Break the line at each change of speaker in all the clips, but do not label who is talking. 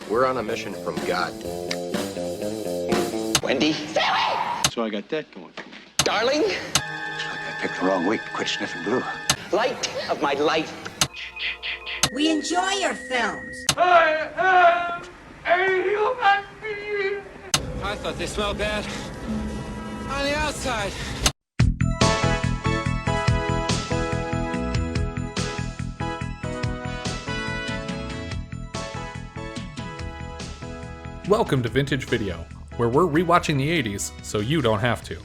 We're on a mission from God.
Wendy? Sarah!
So I got that going for me.
Darling?
Looks like I picked the wrong week to quit sniffing glue.
Light of my life.
We enjoy your films.
I am a human being.
I thought they smelled bad on the outside.
Welcome to Vintage Video, where we're rewatching the 80s so you don't have to.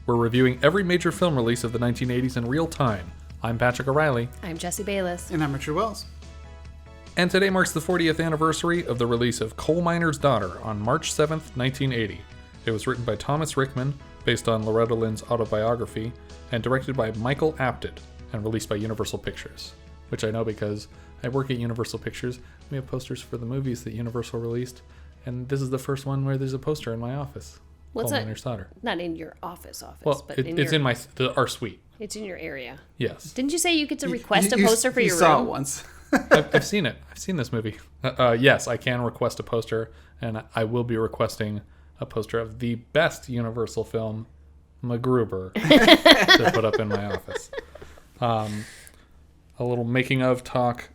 We're reviewing every major film release of the 1980s in real time. I'm Patrick O'Reilly.
I'm Jesse Bayless.
And I'm Richard Wells.
And today marks the 40th anniversary of the release of Coal Miner's Daughter on March 7th, 1980. It was written by Thomas Rickman, based on Loretta Lynn's autobiography, and directed by Michael Apted, and released by Universal Pictures. Which I know because I work at Universal Pictures. We have posters for the movies that Universal released, and this is the first one where there's a poster in my office.
What's
Coal
that?
Miner's Daughter.
Not in your office,
Well,
but
it's in our suite.
It's in your area.
Yes.
Didn't you say you get to request a poster for your room?
You saw it once.
I've seen it. I've seen this movie. Yes, I can request a poster, and I will be requesting a poster of the best Universal film, MacGruber, to put up in my office. A little making of talk.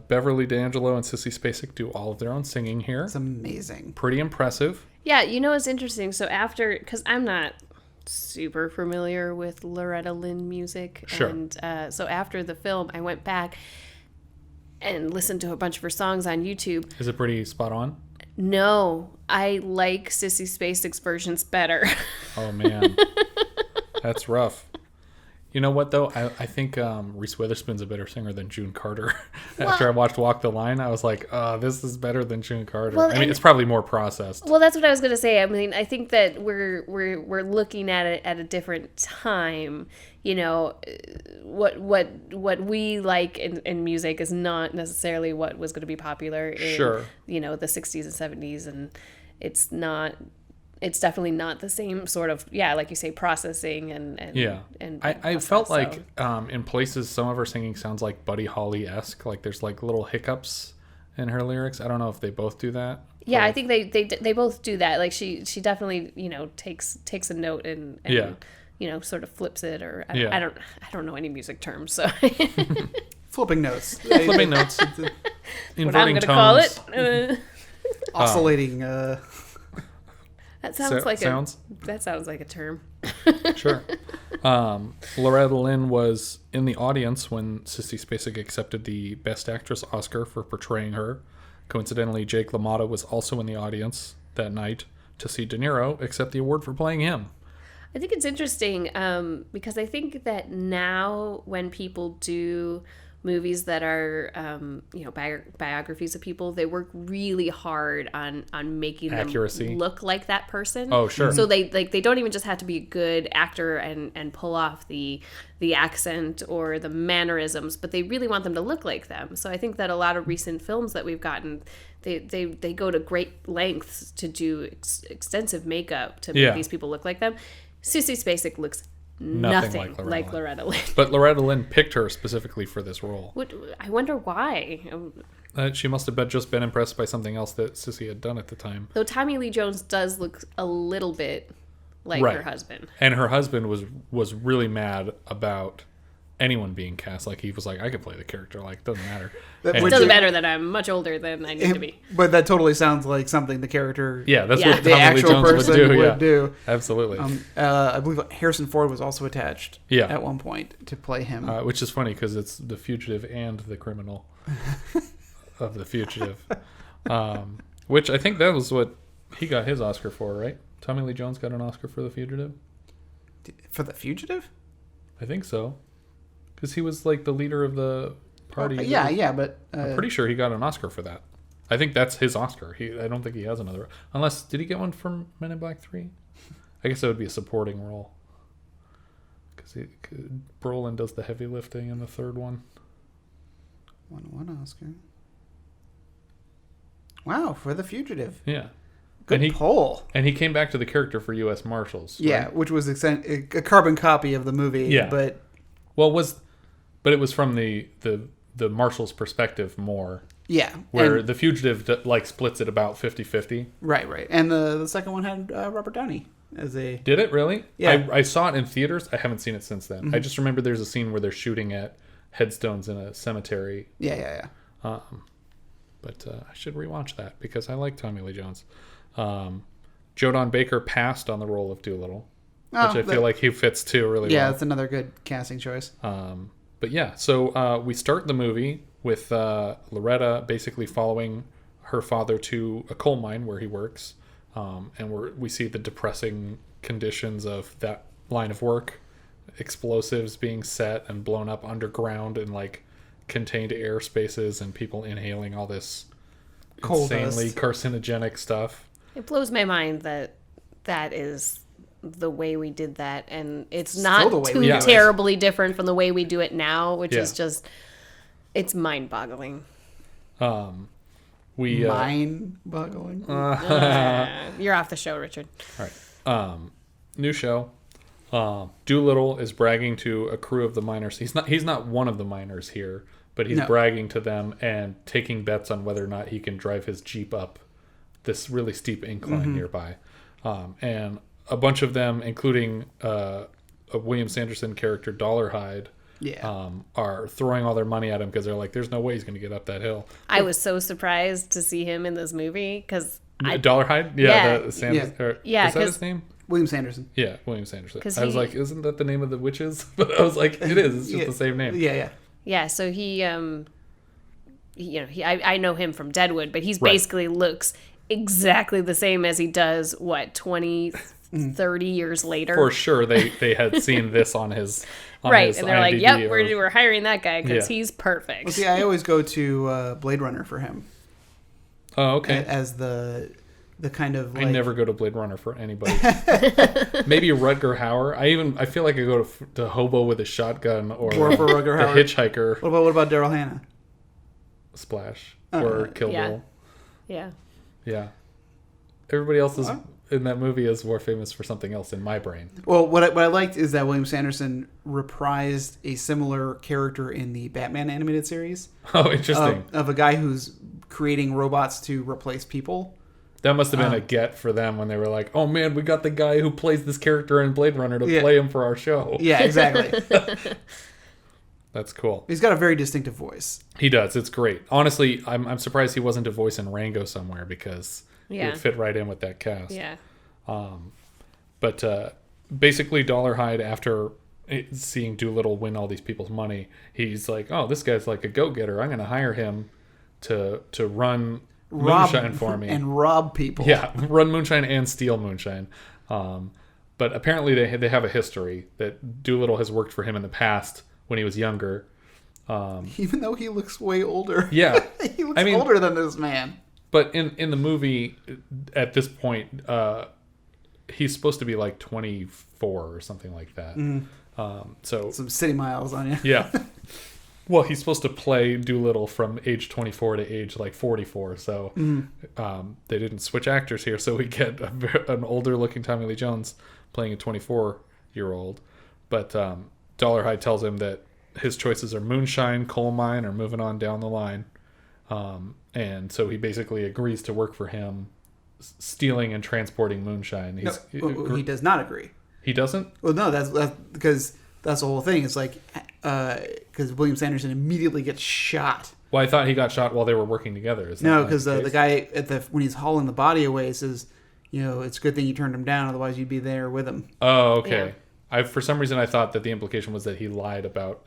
Beverly D'Angelo and Sissy Spacek do all of their own singing here.
It's amazing.
Pretty impressive.
Yeah, you know what's interesting? So after, because I'm not super familiar with Loretta Lynn music.
Sure.
And so after the film, I went back and listened to a bunch of her songs on YouTube.
Is it pretty spot on?
No, I like Sissy Spacek's versions better.
Oh, man. That's rough. You know what, though? I think Reese Witherspoon's a better singer than June Carter. After I watched Walk the Line, I was like, this is better than June Carter.
Well,
I mean, it's probably more processed.
Well, that's what I was going to say. I mean, I think that we're looking at it at a different time. You know, what we like in music is not necessarily what was going to be popular in, you know, the 60s and 70s. And it's definitely not the same sort of, like you say, processing and
I felt like in places some of her singing sounds like Buddy Holly-esque, like there's like little hiccups in her lyrics. I don't know if they both do that.
Yeah, I think they both do that. Like she definitely, you know, takes a note and you know, sort of flips it, or I don't know any music terms, so
Flipping notes.
Flipping notes. Inverting
what I'm gonna
tones.
call it.
Oscillating.
That sounds like
sounds?
That sounds like a term.
Sure. Loretta Lynn was in the audience when Sissy Spacek accepted the Best Actress Oscar for portraying her. Coincidentally, Jake LaMotta was also in the audience that night to see De Niro accept the award for playing him.
I think it's interesting because I think that now when people do movies that are you know, biographies of people, they work really hard on making
accuracy,
them look like that person.
Oh, sure.
So they don't even just have to be a good actor and pull off the accent or the mannerisms, but they really want them to look like them. So I think that a lot of recent films that we've gotten, they go to great lengths to do extensive makeup to make these people look like them. Sissy Spacek looks nothing like Loretta Lynn.
But Loretta Lynn picked her specifically for this role.
I wonder why.
She must have just been impressed by something else that Sissy had done at the time.
Though Tommy Lee Jones does look a little bit like her husband.
And her husband was really mad about anyone being cast. Like, he was like, I could play the character. Like, doesn't matter.
It doesn't matter that I'm much older than I need to be.
But that totally sounds like something the character...
Yeah, that's what
the
Tommy
actual
Lee Jones
person
would do.
do.
Absolutely.
I believe Harrison Ford was also attached at one point to play him.
Which is funny because it's the fugitive and the criminal of the fugitive. Which I think that was what he got his Oscar for, right? Tommy Lee Jones got an Oscar for The Fugitive?
For The Fugitive?
I think so. Because he was like the leader of the party.
But...
I'm pretty sure he got an Oscar for that. I think that's his Oscar. I don't think he has another. Unless, did he get one from Men in Black 3? I guess that would be a supporting role. Because Brolin does the heavy lifting in the third one.
One Oscar. Wow, for The Fugitive.
Yeah.
Good poll.
And he came back to the character for U.S. Marshals. Right?
Yeah, which was a carbon copy of the movie.
Yeah.
But
it was from the Marshals' perspective more.
Yeah.
Where The Fugitive like splits it about 50-50.
Right. And the second one had Robert Downey as a...
Did it really?
Yeah.
I saw it in theaters. I haven't seen it since then. I just remember there's a scene where they're shooting at headstones in a cemetery.
Yeah.
But I should rewatch that because I like Tommy Lee Jones. Jodan Baker passed on the role of Doolittle, which I feel like he fits too really well.
Yeah, that's another good casting choice.
But yeah, so we start the movie with Loretta basically following her father to a coal mine where he works. And we see the depressing conditions of that line of work. Explosives being set and blown up underground in like contained air spaces and people inhaling all this
Coal
insanely
dust.
Carcinogenic stuff.
It blows my mind that is the way we did that, and it's not too terribly different from the way we do it now, which is just, it's mind-boggling.
Mind-boggling?
You're off the show, Richard.
All right. New show. Doolittle is bragging to a crew of the miners. He's not one of the miners here, but he's bragging to them and taking bets on whether or not he can drive his Jeep up this really steep incline nearby. And a bunch of them, including a William Sanderson character, Dollarhide, are throwing all their money at him because they're like, there's no way he's going to get up that hill.
I was so surprised to see him in this movie because
Dollarhide? Is that his name?
William Sanderson.
Yeah, William Sanderson. I was like, isn't that the name of the witches? But I was like, it is. It's just the same name.
Yeah.
So he I know him from Deadwood, but he's basically looks exactly the same as he does 20, 30 years later.
For sure, they had seen this on his
and they're
IMDb
like, yep, we're hiring that guy because he's perfect.
Well, see, I always go to Blade Runner for him.
Oh, okay.
As the kind of like...
I never go to Blade Runner for anybody. Maybe Rutger Hauer. I feel like I go to Hobo with a Shotgun or
for Rutger Hauer.
The Hitchhiker.
What about Daryl Hannah?
Splash or Kill Bill.
Yeah.
Everybody else is in that movie is more famous for something else in my brain.
Well, what I liked is that William Sanderson reprised a similar character in the Batman animated series.
Oh, interesting.
Of a guy who's creating robots to replace people.
That must have been a get for them when they were like, oh man, we got the guy who plays this character in Blade Runner to play him for our show.
Yeah, exactly.
That's cool.
He's got a very distinctive voice.
He does. It's great. Honestly, I'm surprised he wasn't a voice in Rango somewhere because he would fit right in with that cast.
Yeah.
But basically, Dollarhide, after seeing Doolittle win all these people's money, he's like, oh, this guy's like a go-getter. I'm going to hire him to run moonshine for me.
And rob people.
Yeah, run moonshine and steal moonshine. But apparently they have a history that Doolittle has worked for him in the past when he was younger.
Even though he looks way older.
Yeah.
He looks older than this man.
But in the movie, at this point, he's supposed to be like 24 or something like that. So
some city miles on you.
Yeah. Well, he's supposed to play Doolittle from age 24 to age like 44. So they didn't switch actors here. So we get an older looking Tommy Lee Jones playing a 24-year-old. But Dollarhide tells him that his choices are moonshine, coal mine, or moving on down the line. And so he basically agrees to work for him, stealing and transporting moonshine.
He does not agree.
He doesn't?
Well, no, that's because that's the whole thing. It's like, because William Sanderson immediately gets shot.
Well, I thought he got shot while they were working together.
No, because the guy when he's hauling the body away says, it's a good thing you turned him down, otherwise you'd be there with him.
Oh, okay. Yeah. For some reason, I thought that the implication was that he lied about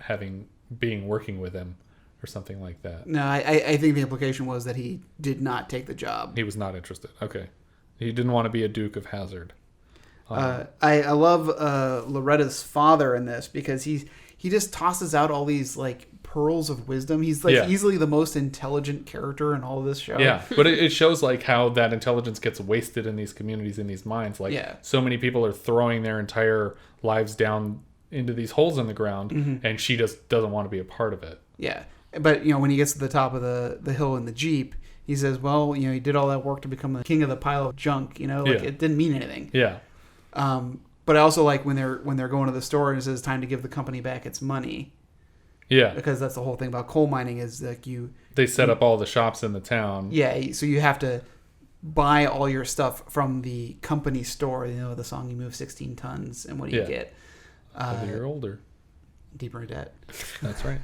being working with him or something like that.
No, I think the implication was that he did not take the job.
He was not interested. Okay. He didn't want to be a Duke of Hazzard.
I love Loretta's father in this because he just tosses out all these like pearls of wisdom. He's like easily the most intelligent character in all of this show.
Yeah, but it shows like how that intelligence gets wasted in these communities, in these mines. Like so many people are throwing their entire lives down into these holes in the ground, and she just doesn't want to be a part of it.
Yeah, but when he gets to the top of the hill in the Jeep, he says, well, he did all that work to become the king of the pile of junk. It didn't mean anything.
Yeah.
But I also like when they're going to the store and it says time to give the company back its money.
Yeah.
Because that's the whole thing about coal mining is like
They set up all the shops in the town.
Yeah, so you have to buy all your stuff from the company store. You know, the song, you move 16 tons, and what do you get?
You're older.
Deeper in debt.
That's right.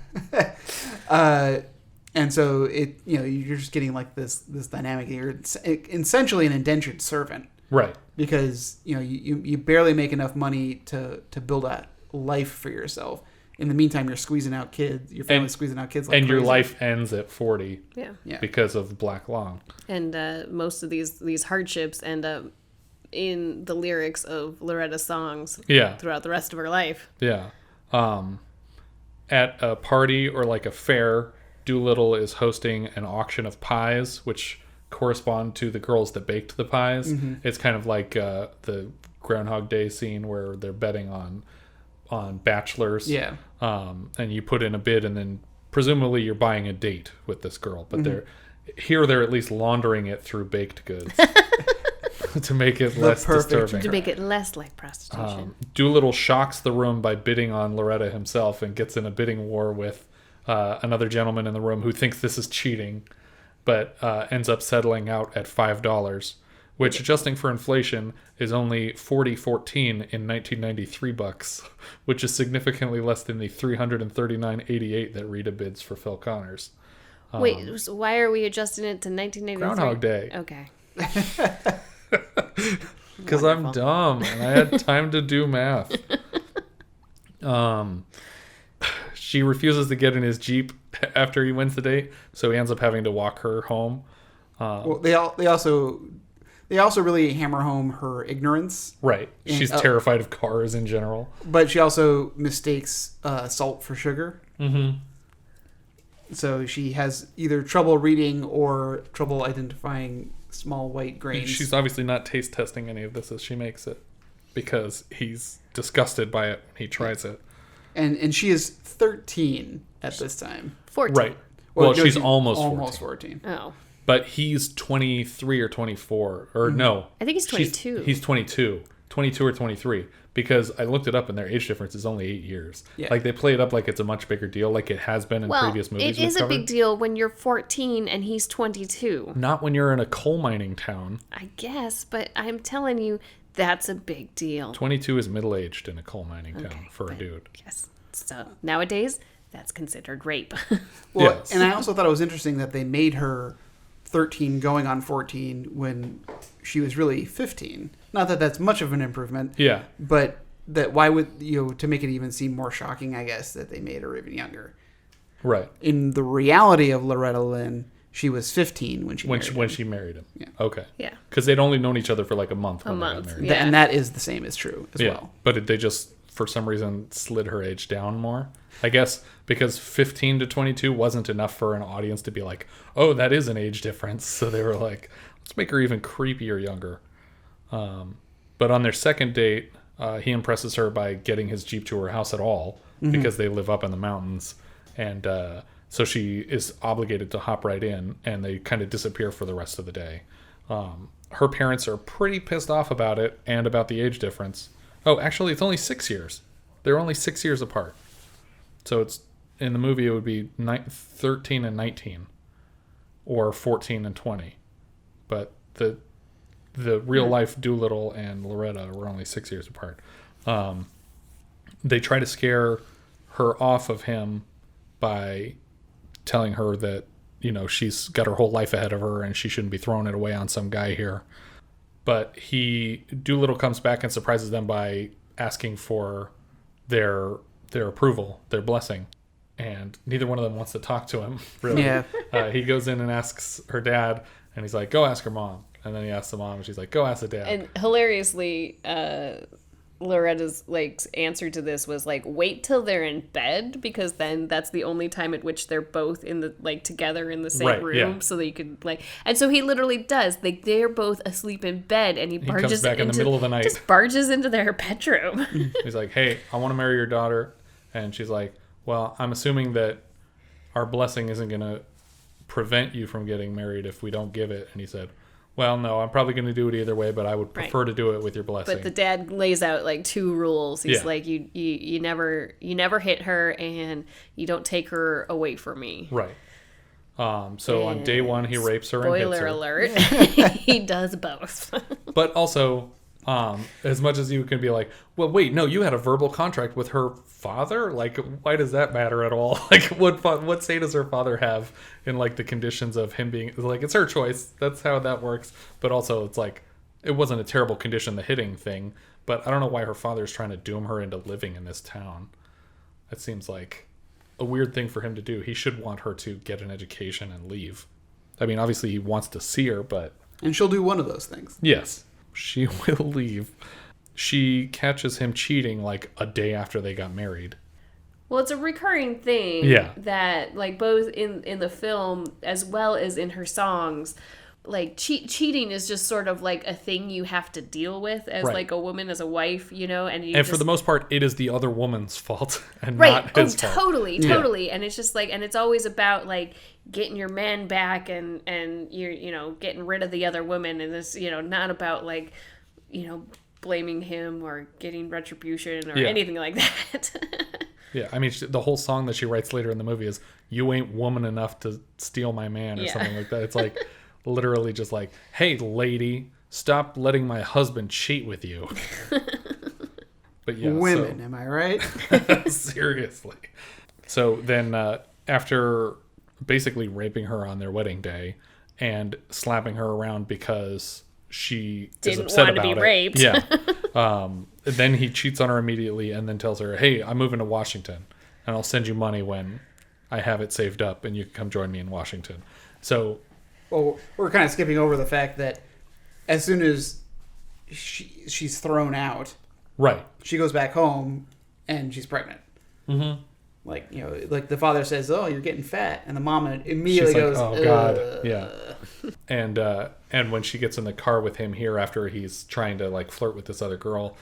And so you're just getting like this dynamic. You're essentially an indentured servant.
Right.
Because, you barely make enough money to build a life for yourself. In the meantime, you're squeezing out kids. Your family's squeezing out kids like
and
crazy.
your life ends at 40.
Yeah.
Because of black lung.
And most of these hardships end up in the lyrics of Loretta's songs.
Yeah.
Throughout the rest of her life.
Yeah. At a party or like a fair, Doolittle is hosting an auction of pies, which correspond to the girls that baked the pies.
Mm-hmm.
It's kind of like the Groundhog Day scene where they're betting on bachelors.
Yeah.
And you put in a bid, and then presumably you're buying a date with this girl. But
Mm-hmm.
they're at least laundering it through baked goods to make it less disturbing.
To make it less like prostitution.
Doolittle shocks the room by bidding on Loretta himself and gets in a bidding war with another gentleman in the room who thinks this is cheating, but ends up settling out at $5, which, adjusting for inflation, is only $40.14 in 1993 bucks, which is significantly less than the $339.88 that Rita bids for Phil Connors.
Wait, so why are we adjusting it to 1993?
Groundhog Day.
Okay.
Because I'm dumb and I had time to do math. She refuses to get in his Jeep after he wins the date, so he ends up having to walk her home.
Well, they also really hammer home her ignorance.
Right. She's terrified of cars in general.
But she also mistakes salt for sugar.
Mm-hmm.
So she has either trouble reading or trouble identifying small white grains.
She's obviously not taste testing any of this as she makes it, because he's disgusted by it when he tries it.
And she is 13 at this time.
14.
Right. Well,
no,
she's almost
14.
Oh.
But he's 23 or 24. Or no.
I think he's 22.
He's 22. 22 or 23. Because I looked it up and their age difference is only 8 years.
Yeah.
Like, they play it up like it's a much bigger deal, like it has been in previous movies.
It is a big deal when you're 14 and he's 22.
Not when you're in a coal mining town.
I guess, but I'm telling you, that's a big deal.
22 is middle-aged in a coal mining town for a dude.
Yes. So nowadays, that's considered rape.
Well,
Yes.
and I also thought it was interesting that they made her 13 going on 14 when she was really 15. Not that that's much of an improvement.
Yeah.
But that why would, to make it even seem more shocking, I guess, that they made her even younger.
Right.
In the reality of Loretta Lynn, she was 15 when she married him.
When she married him.
Yeah.
Okay.
Yeah.
Because they'd only known each other for like a month when they got married.
Yeah.
And that is the same as true as well.
But they just, for some reason, slid her age down more. I guess because 15 to 22 wasn't enough for an audience to be like, oh, that is an age difference. So they were like, let's make her even creepier younger. But on their second date, he impresses her by getting his Jeep to her house at all, because they live up in the mountains. And so she is obligated to hop right in, and they kind of disappear for the rest of the day. Her parents are pretty pissed off about it and about the age difference. Oh, actually, it's only 6 years. They're only 6 years apart. So it's in the movie, it would be 13 and 19 or 14 and 20. But the real life Doolittle and Loretta were only 6 years apart. They try to scare her off of him by telling her that, she's got her whole life ahead of her and she shouldn't be throwing it away on some guy here. But Doolittle comes back and surprises them by asking for their approval, their blessing. And neither one of them wants to talk to him, really.
Yeah.
He goes in and asks her dad, and he's like, go ask her mom. And then he asks the mom, and she's like, go ask the dad.
And hilariously, Loretta's answer to this was wait till they're in bed, because then that's the only time at which they're both in the together in the same room,
yeah.
so that you could and so he literally does. They're both asleep in bed, and he barges
comes back in the middle of the night.
Just barges into their bedroom.
He's like, hey, I want to marry your daughter. And she's like, well, I'm assuming that our blessing isn't going to prevent you from getting married if we don't give it. And he said, well, no, I'm probably going to do it either way, but I would prefer to do it with your blessing.
But the dad lays out like 2 rules. He's
Yeah.
like, you never hit her, and you don't take her away from me.
Right. So on day 1, he rapes her and hits
Spoiler
her.
alert. He does both.
But also, as much as you can be like, well, wait, no, you had a verbal contract with her father? Like, why does that matter at all? Like, what say does her father have in, like, the conditions of him being, like, it's her choice. That's how that works. But also, it's like, it wasn't a terrible condition, the hitting thing, but I don't know why her father's trying to doom her into living in this town. It seems like a weird thing for him to do. He should want her to get an education and leave. I mean, obviously he wants to see her, but...
And she'll do one of those things.
Yes, she will leave. She catches him cheating like a day after they got married.
Well, it's a recurring thing.
Yeah.
That, like, both in the film as well as in her songs, like, cheating is just sort of like a thing you have to deal with as, like, a woman, as a wife, you know? And
for the most part, it is the other woman's fault and
right.
not his fault.
Totally.
Yeah.
And it's just like, and it's always about, like, getting your man back and you're, you know, getting rid of the other woman. And it's, you know, not about, like, you know, blaming him or getting retribution or anything like that.
Yeah, I mean, the whole song that she writes later in the movie is, "You ain't woman enough to steal my man," or something like that. It's like... literally just like, hey, lady, stop letting my husband cheat with you. But yeah,
women, am I right?
Seriously. So then after basically raping her on their wedding day and slapping her around because she is upset about it. Didn't want to be raped. Yeah. Then he cheats on her immediately and then tells her, hey, I'm moving to Washington and I'll send you money when I have it saved up and you can come join me in Washington. So...
Well, we're kind of skipping over the fact that as soon as she's thrown out,
right,
she goes back home and she's pregnant. Mm-hmm. Like, you know, like the father says, "Oh, you're getting fat," and the mom immediately goes,
"Oh God, yeah." And when she gets in the car with him here after he's trying to like flirt with this other girl,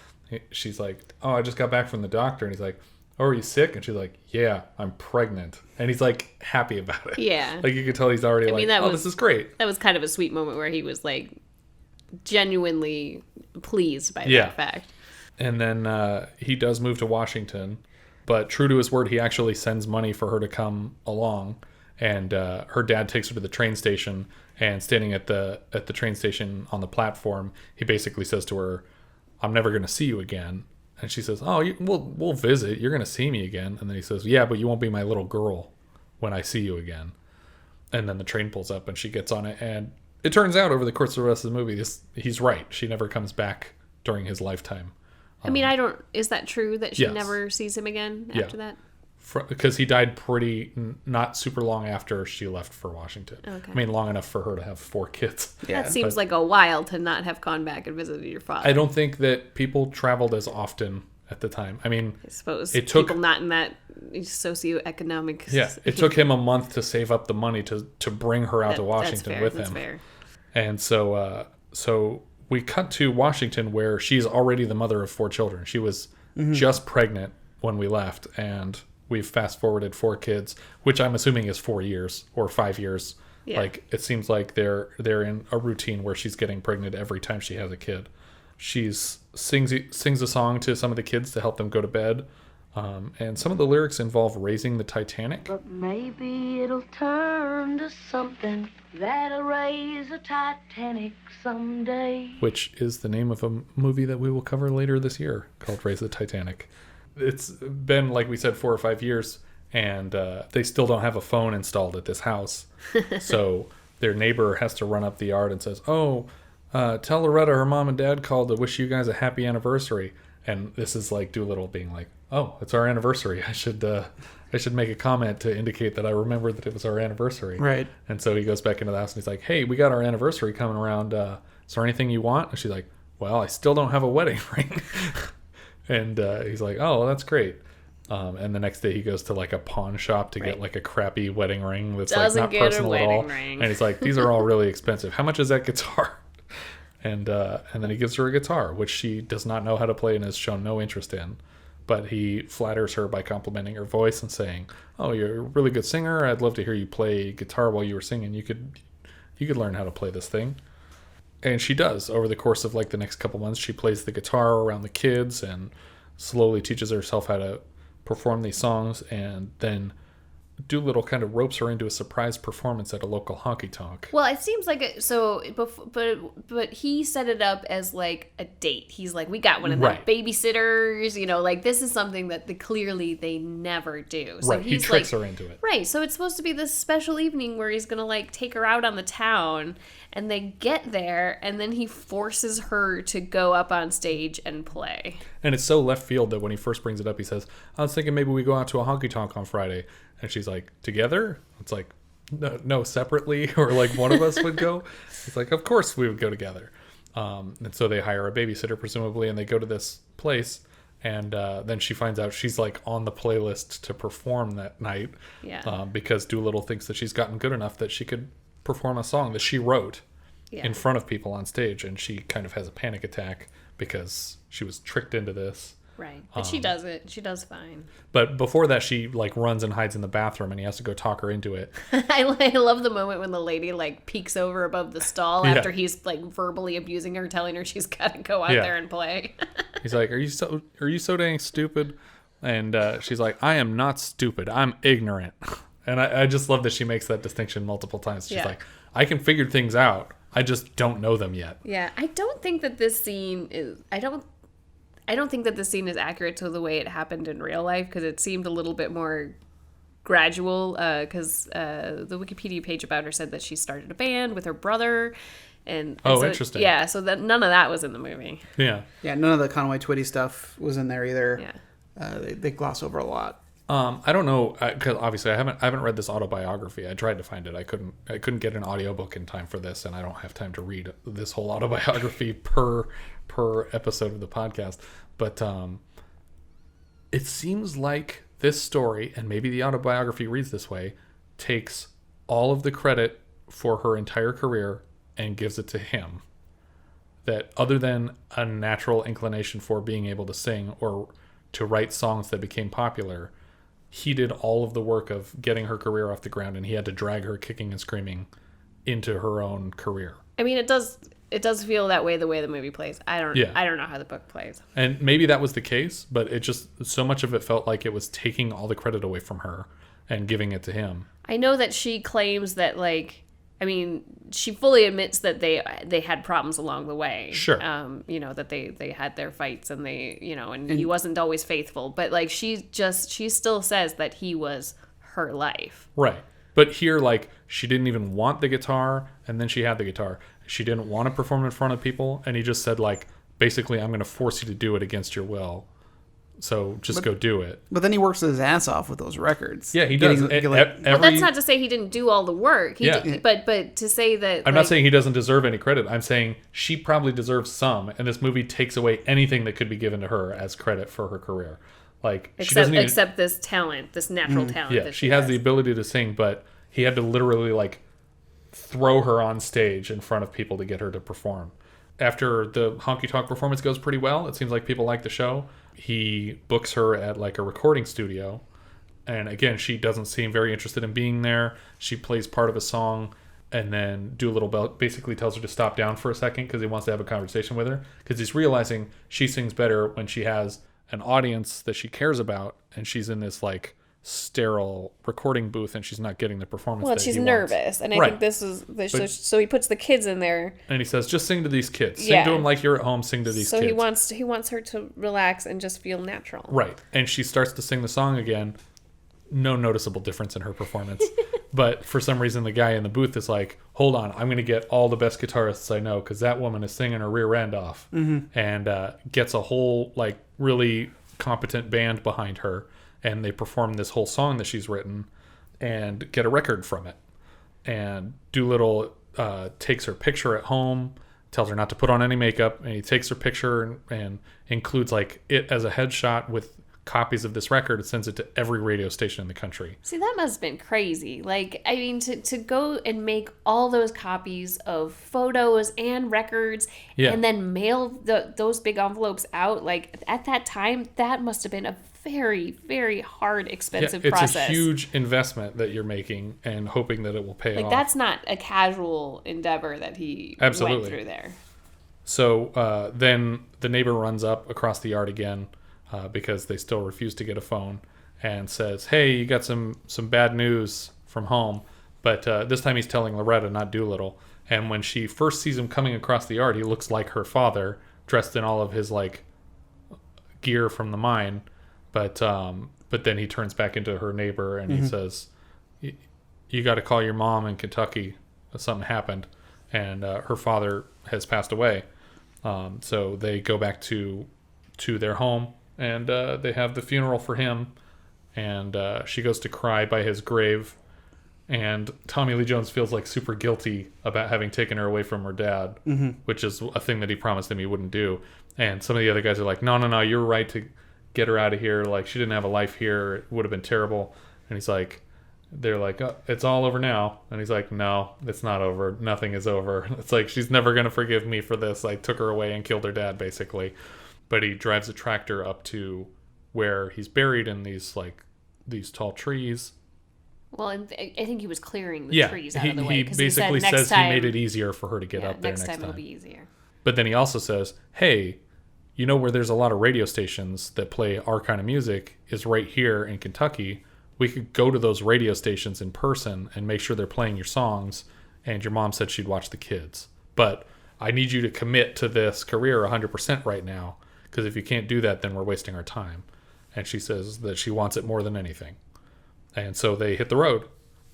she's like, "Oh, I just got back from the doctor," and he's like, "Oh, are you sick?" And she's like, "Yeah, I'm pregnant." And he's like happy about it.
Yeah.
Like you could tell he's already this is great.
That was kind of a sweet moment where he was like genuinely pleased by that fact.
And then he does move to Washington, but true to his word, he actually sends money for her to come along. And her dad takes her to the train station, and standing at the train station on the platform, he basically says to her, "I'm never going to see you again." And she says, "Oh, we'll visit. You're going to see me again." And then he says, "Yeah, but you won't be my little girl when I see you again." And then the train pulls up and she gets on it. And it turns out over the course of the rest of the movie, he's right. She never comes back during his lifetime.
I mean, is that true that she never sees him again after that?
Because he died not super long after she left for Washington. Okay. I mean, long enough for her to have 4 kids.
Yeah. That seems like a while to not have gone back and visited your father.
I don't think that people traveled as often at the time. I mean,
I suppose it took people not in that socioeconomic.
Yeah, it took him a month to save up the money to bring her out to Washington with him.
That's fair.
And so we cut to Washington where she's already the mother of 4 children. She was just pregnant when we left, and we've fast forwarded 4 kids, which I'm assuming is 4 years or 5 years. Yeah. Like it seems like they're in a routine where she's getting pregnant every time she has a kid. She's sings a song to some of the kids to help them go to bed, and some of the lyrics involve raising the Titanic.
But maybe it'll turn to something that'll raise the Titanic someday.
Which is the name of a movie that we will cover later this year called Raise the Titanic. It's been, like we said, 4 or 5 years, and they still don't have a phone installed at this house. So their neighbor has to run up the yard and says, "Oh, tell Loretta her mom and dad called to wish you guys a happy anniversary." And this is like Doolittle being like, "Oh, it's our anniversary. I should make a comment to indicate that I remember that it was our anniversary."
Right.
And so he goes back into the house and he's like, "Hey, we got our anniversary coming around. Is there anything you want?" And she's like, "Well, I still don't have a wedding ring." And he's like, "Oh, that's great." And the next day he goes to like a pawn shop to get like a crappy wedding ring that's like not personal at all. And he's like, "These are all really expensive. How much is that guitar?" And then he gives her a guitar, which she does not know how to play and has shown no interest in. But he flatters her by complimenting her voice and saying, "Oh, you're a really good singer. I'd love to hear you play guitar while you were singing. You could learn how to play this thing." And she does. Over the course of like the next couple months, she plays the guitar around the kids and slowly teaches herself how to perform these songs. And then Doolittle kind of ropes her into a surprise performance at a local honky tonk.
Well, it seems like but he set it up as like a date. He's like, we got one of the babysitters, you know, like this is something that clearly they never do. So
he tricks her into it.
Right, so it's supposed to be this special evening where he's gonna like take her out on the town, and they get there, and then he forces her to go up on stage and play. And
it's so left field that when he first brings it up, he says, I was thinking maybe we go out to a honky tonk on Friday. And she's like, together? It's like, no, separately, or like one of us would go. It's like, of course we would go together. And so they hire a babysitter, presumably, and they go to this place. And then she finds out she's like on the playlist to perform that night.
Yeah.
Because Doolittle thinks that she's gotten good enough that she could perform a song that she wrote in front of people on stage. And she kind of has a panic attack because she was tricked into this.
Right. But she does it. She does fine.
But before that, she like runs and hides in the bathroom, and he has to go talk her into it.
I love the moment when the lady like peeks over above the stall after he's like verbally abusing her, telling her she's got to go out there and play.
He's like, are you so dang stupid? And she's like, I am not stupid. I'm ignorant. And I just love that she makes that distinction multiple times. She's like, I can figure things out. I just don't know them yet.
Yeah. I don't think that this scene is... I don't think that the scene is accurate to the way it happened in real life, because it seemed a little bit more gradual, because the Wikipedia page about her said that she started a band with her brother. And so,
interesting.
Yeah, so that none of that was in the movie.
Yeah.
Yeah, none of the Conway Twitty stuff was in there either.
Yeah.
They gloss over a lot.
I don't know, because obviously I haven't read this autobiography. I tried to find it. I couldn't get an audiobook in time for this, and I don't have time to read this whole autobiography per episode of the podcast. But it seems like this story, and maybe the autobiography reads this way, takes all of the credit for her entire career and gives it to him. That other than a natural inclination for being able to sing or to write songs that became popular, he did all of the work of getting her career off the ground, and he had to drag her kicking and screaming into her own career.
I mean, it does feel that way the way the movie plays. I don't know how the book plays.
And maybe that was the case, but it just, so much of it felt like it was taking all the credit away from her and giving it to him.
I know that she claims that, like, I mean, she fully admits that they had problems along the way.
Sure.
You know, that they had their fights, and they, you know, and he wasn't always faithful. But like, she still says that he was her life.
Right. But here, like, she didn't even want the guitar, and then she had the guitar. She didn't want to perform in front of people, and he just said, like, basically, I'm going to force you to do it against your will. So go do it.
But then he works his ass off with those records.
Yeah, he does.
But that's not to say he didn't do all the work. But to say that...
I'm not saying he doesn't deserve any credit. I'm saying she probably deserves some, and this movie takes away anything that could be given to her as credit for her career. Like,
except this talent, this natural talent.
Yeah, she has the ability to sing, but he had to literally, like, throw her on stage in front of people to get her to perform. After the honky tonk performance goes pretty well, it seems like people like the show. He books her at like a recording studio, and again, she doesn't seem very interested in being there. She plays part of a song, and then Doolittle basically tells her to stop down for a second because he wants to have a conversation with her, because he's realizing she sings better when she has an audience that she cares about, and she's in this like sterile recording booth, and she's not getting the performance.
Well, she's nervous, and I think this is so he puts the kids in there,
and he says, "Just sing to these kids. Sing to them like you're at home. Sing to these kids."
So he wants her to relax and just feel natural.
Right, and she starts to sing the song again. No noticeable difference in her performance, but for some reason, the guy in the booth is like, "Hold on, I'm going to get all the best guitarists I know, because that woman is singing her rear end off," and gets a whole like really competent band behind her. And they perform this whole song that she's written and get a record from it. And Doolittle takes her picture at home, tells her not to put on any makeup, and he takes her picture and includes like it as a headshot with copies of this record and sends it to every radio station in the country.
See, that must have been crazy. Like, I mean, to go and make all those copies of photos and records and then mail those big envelopes out, like, at that time, that must have been a very, very hard, expensive
it's
process.
a huge investment that you're making and hoping that it will pay off.
That's not a casual endeavor that he went through there.
So then the neighbor runs up across the yard again because they still refuse to get a phone and says, hey, you got some bad news from home. But this time he's telling Loretta, not Doolittle. And when she first sees him coming across the yard, he looks like her father, dressed in all of his like gear from the mine. But then he turns back into her neighbor and he says, you got to call your mom in Kentucky. Something happened. And her father has passed away. So they go back to their home and they have the funeral for him. And she goes to cry by his grave. And Tommy Lee Jones feels like super guilty about having taken her away from her dad, which is a thing that he promised him he wouldn't do. And some of the other guys are like, no, you're right to get her out of here. Like, she didn't have a life here. It would have been terrible. And he's like, they're like, oh, it's all over now. And he's like, no, it's not over. Nothing is over. It's like, she's never going to forgive me for this. I took her away and killed her dad, basically. But he drives a tractor up to where he's buried in these tall trees.
Well, I think he was clearing the trees out of the way.
He basically says he made it easier for her to get up there next time.
It'll be easier.
But then he also says, hey, you know where there's a lot of radio stations that play our kind of music is right here in Kentucky. We could go to those radio stations in person and make sure they're playing your songs. And your mom said she'd watch the kids. But I need you to commit to this career 100% right now. Because if you can't do that, then we're wasting our time. And she says that she wants it more than anything. And so they hit the road.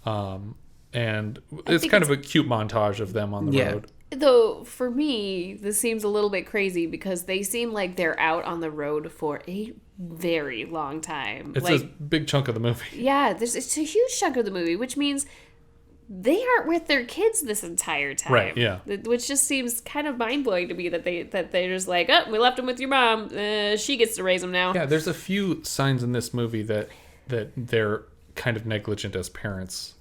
And it's kind of a cute montage of them on the road.
Though, for me, this seems a little bit crazy because they seem like they're out on the road for a very long time.
It's a big chunk of the movie.
Yeah, it's a huge chunk of the movie, which means they aren't with their kids this entire time.
Right, yeah.
Which just seems kind of mind-blowing to me that they're just like, oh, we left them with your mom. She gets to raise them now.
Yeah, there's a few signs in this movie that they're kind of negligent as parents.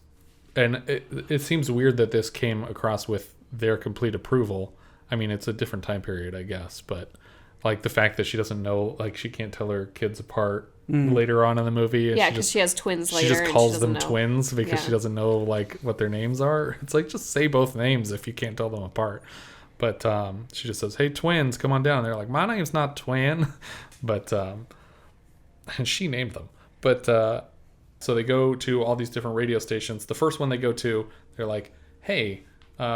And it seems weird that this came across with their complete approval. I mean, it's a different time period, I guess, but like the fact that she doesn't know, like she can't tell her kids apart later on in the movie.
Yeah, because she has twins later.
She just calls them
know.
twins because she doesn't know like what their names are. It's like, just say both names if you can't tell them apart. But she just says, hey, twins, come on down. And they're like, my name's not Twin. But and she named them. But so they go to all these different radio stations. The first one they go to, they're like, hey,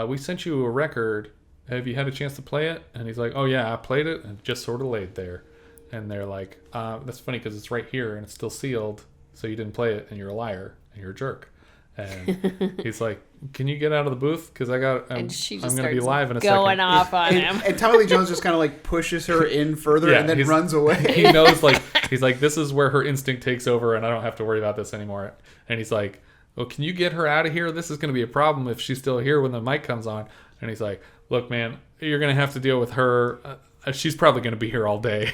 we sent you a record. Have you had a chance to play it? And he's like, oh yeah, I played it and just sort of laid there. And they're like, that's funny because it's right here and it's still sealed. So you didn't play it and you're a liar and you're a jerk. And he's like, can you get out of the booth? Because I'm going to be live in a second.
Going off on him.
And Tommy Lee Jones just kind of like pushes her in further and then runs away.
He knows, like, he's like, this is where her instinct takes over and I don't have to worry about this anymore. And he's like, well, can you get her out of here? This is going to be a problem if she's still here when the mic comes on. And he's like, look, man, you're going to have to deal with her. She's probably going to be here all day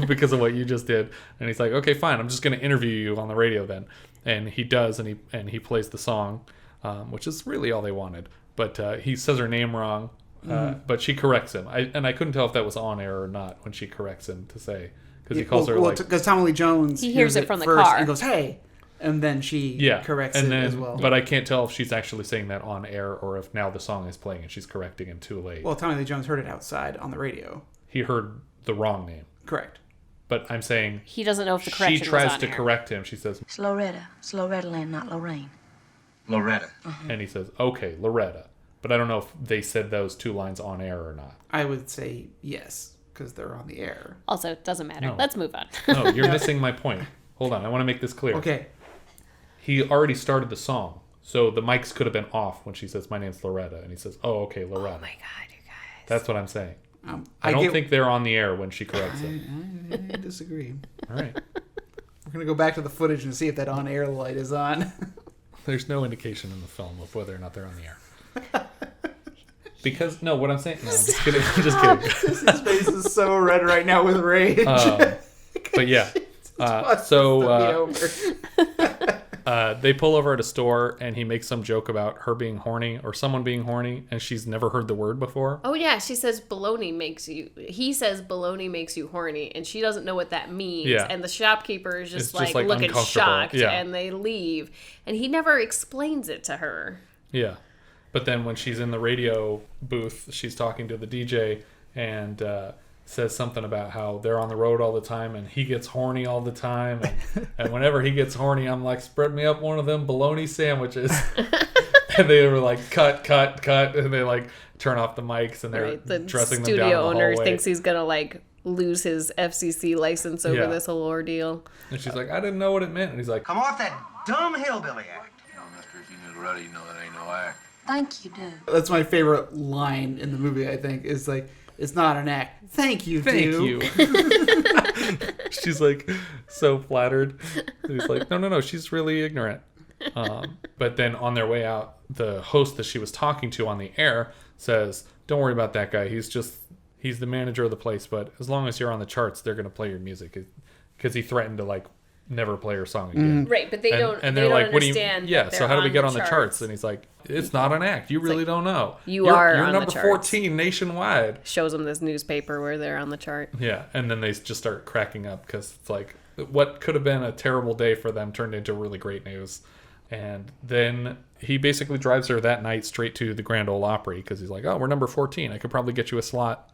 because of what you just did. And he's like, okay, fine. I'm just going to interview you on the radio then. And he does, and he plays the song, which is really all they wanted. But he says her name wrong, but she corrects him. I couldn't tell if that was on air or not when she corrects him to say, because he calls her like...
because Tommy Lee Jones
he hears it from the
first
car
and goes, hey, and then she corrects it as well.
But I can't tell if she's actually saying that on air or if now the song is playing and she's correcting him too late.
Well, Tommy Lee Jones heard it outside on the radio.
He heard the wrong name.
Correct.
But I'm saying
he doesn't know if the correction
she tries
was on
to
air.
correct him. She says,
It's Loretta. It's Loretta Lynn, not Lorraine.
Loretta.
And he says, okay, Loretta. But I don't know if they said those two lines on air or not.
I would say yes, because they're on the air.
Also, it doesn't matter.
No.
Let's move on.
No, you're missing my point. Hold on, I want to make this clear.
Okay.
He already started the song, so the mics could have been off when she says, my name's Loretta. And he says, oh, okay, Loretta.
Oh my God, you guys.
That's what I'm saying. I don't think they're on the air when she corrects him.
I disagree.
All right.
We're going to go back to the footage and see if that on-air light is on.
There's no indication in the film of whether or not they're on the air. Because, no, what I'm saying... No, I'm just kidding. I'm just kidding.
His face is so red right now with rage.
But yeah. They pull over at a store, and he makes some joke about her being horny or someone being horny, and she's never heard the word before.
Oh yeah, she says baloney makes you. He says baloney makes you horny, and she doesn't know what that means.
Yeah.
And the shopkeeper is just,
It's
like looking
uncomfortable.
shocked,
Yeah.
and they leave, and he never explains it to her.
Yeah. But then when she's in the radio booth, she's talking to the DJ and says something about how they're on the road all the time and he gets horny all the time. And whenever he gets horny, I'm like, spread me up one of them bologna sandwiches. And they were like, cut. And they like turn off the mics and they're
The
dressing them down
studio
the
owner
hallway.
thinks he's going to like lose his FCC license over this whole ordeal.
And she's like, I didn't know what it meant. And he's like,
Come off that dumb hillbilly act.
No, mister, if you knew Loretta, you know that ain't no act.
Thank you, dude.
That's my favorite line in the movie, I think, is like, it's not an act. Thank you, dude.
She's like so flattered. And he's like, no, she's really ignorant. But then on their way out, the host that she was talking to on the air says, don't worry about that guy. He's the manager of the place. But as long as you're on the charts, they're going to play your music. Because he threatened to like never play her song again.
Right, but they don't.
And
they
they're
don't
like, what do you?
understand
Yeah.
that
So how do we
they're
get on the charts? And he's like, it's not an act. You really don't know.
You're
are
on
number
the charts.
14 nationwide.
Shows them this newspaper where they're on the chart.
Yeah, and then they just start cracking up because it's like what could have been a terrible day for them turned into really great news. And then he basically drives her that night straight to the Grand Ole Opry because he's like, oh, we're number 14. I could probably get you a slot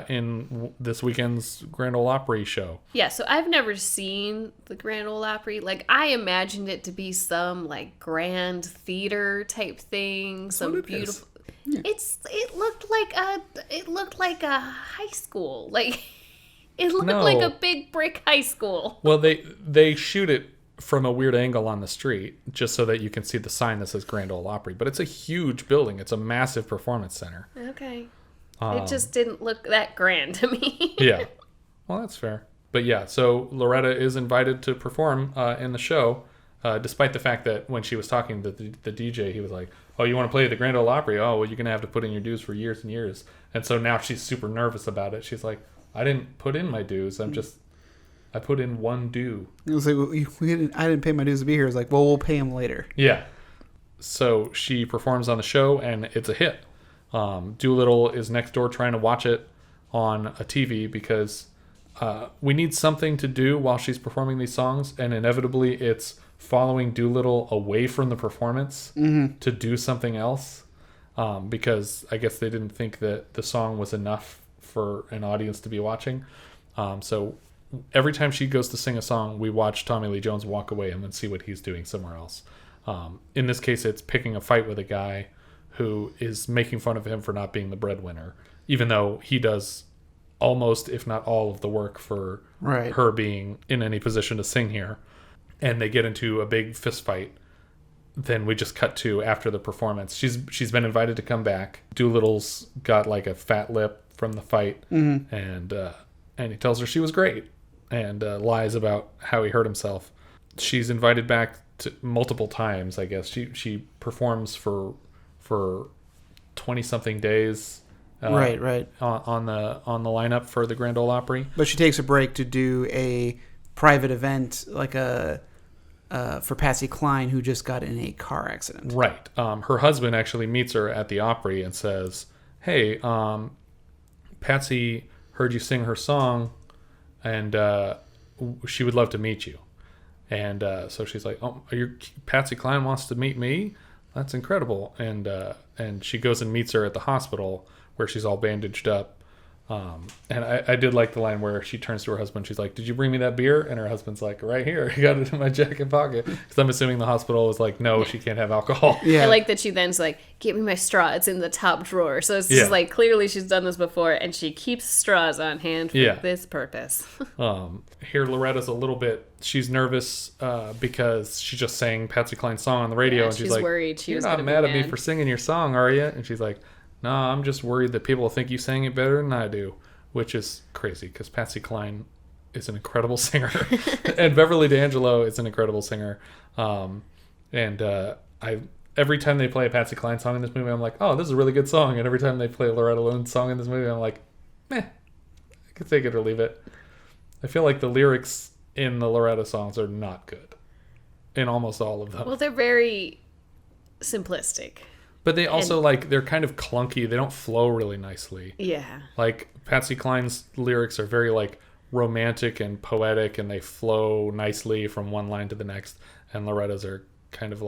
in this weekend's Grand Ole Opry show.
Yeah, so I've never seen the Grand Ole Opry. Like, I imagined it to be some like grand theater type thing, some beautiful. Yeah. It looked like a high school. Like it looked like a big brick high school.
Well, they shoot it from a weird angle on the street just so that you can see the sign that says Grand Ole Opry, but it's a huge building. It's a massive performance center.
Okay. It just didn't look that grand to me.
Yeah. Well, that's fair. But yeah, so Loretta is invited to perform in the show, despite the fact that when she was talking to the DJ, he was like, oh, you want to play the Grand Ole Opry? Oh, well, you're going to have to put in your dues for years and years. And so now she's super nervous about it. She's like, I didn't put in my dues. I put in one due.
It was like, I didn't pay my dues to be here. It's like, well, we'll pay him later.
Yeah. So she performs on the show, and it's a hit. Doolittle is next door trying to watch it on a TV because we need something to do while she's performing these songs, and inevitably it's following Doolittle away from the performance to do something else because I guess they didn't think that the song was enough for an audience to be watching. So every time she goes to sing a song, we watch Tommy Lee Jones walk away and then see what he's doing somewhere else. In this case, it's picking a fight with a guy who is making fun of him for not being the breadwinner, even though he does almost, if not all, of the work for her being in any position to sing here. And they get into a big fist fight. Then we just cut to after the performance. She's been invited to come back. Doolittle's got like a fat lip from the fight, and he tells her she was great, and lies about how he hurt himself. She's invited back multiple times. I guess she performs for 20-something days.
Right.
On the lineup for the Grand Ole Opry.
But she takes a break to do a private event, like for Patsy Cline, who just got in a car accident.
Right. Her husband actually meets her at the Opry and says, "Hey, Patsy heard you sing her song, and she would love to meet you." And so she's like, "Oh, Patsy Cline wants to meet me? That's incredible." And she goes and meets her at the hospital where she's all bandaged up. And I did like the line where she turns to her husband. She's like, "Did you bring me that beer?" And her husband's like, "Right here. I got it in my jacket pocket." Because I'm assuming the hospital was like, "No, she can't have alcohol."
Yeah.
I like that she then's like, "Get me my straw. It's in the top drawer." So it's just like clearly she's done this before, and she keeps straws on hand for this purpose.
Here, Loretta's a little bit. She's nervous because she just sang Patsy Cline's song on the radio, and she's like,
worried
"You're not mad at me for singing your song, are you?" And she's like, "No, I'm just worried that people think you sang it better than I do," which is crazy because Patsy Cline is an incredible singer, and Beverly D'Angelo is an incredible singer. Every time they play a Patsy Cline song in this movie, I'm like, "Oh, this is a really good song." And every time they play a Loretta Lynn song in this movie, I'm like, "Meh, I could take it or leave it." I feel like the lyrics in the Loretta songs are not good. in almost all of them.
Well, they're very simplistic.
But they also, they're kind of clunky. They don't flow really nicely.
Yeah.
Like, Patsy Cline's lyrics are very, romantic and poetic, and they flow nicely from one line to the next. And Loretta's are kind of,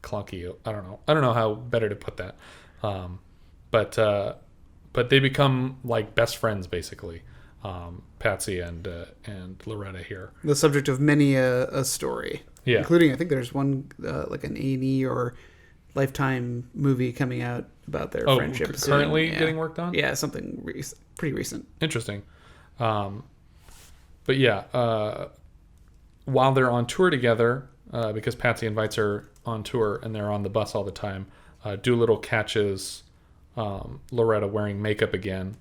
clunky. I don't know how better to put that. But they become, best friends, basically. Patsy and Loretta here.
The subject of many a story.
Yeah.
Including, I think there's one, an A&E or Lifetime movie coming out about their friendship.
Currently getting worked on?
Yeah, something pretty recent.
Interesting. But yeah, while they're on tour together, because Patsy invites her on tour and they're on the bus all the time, Doolittle catches Loretta wearing makeup again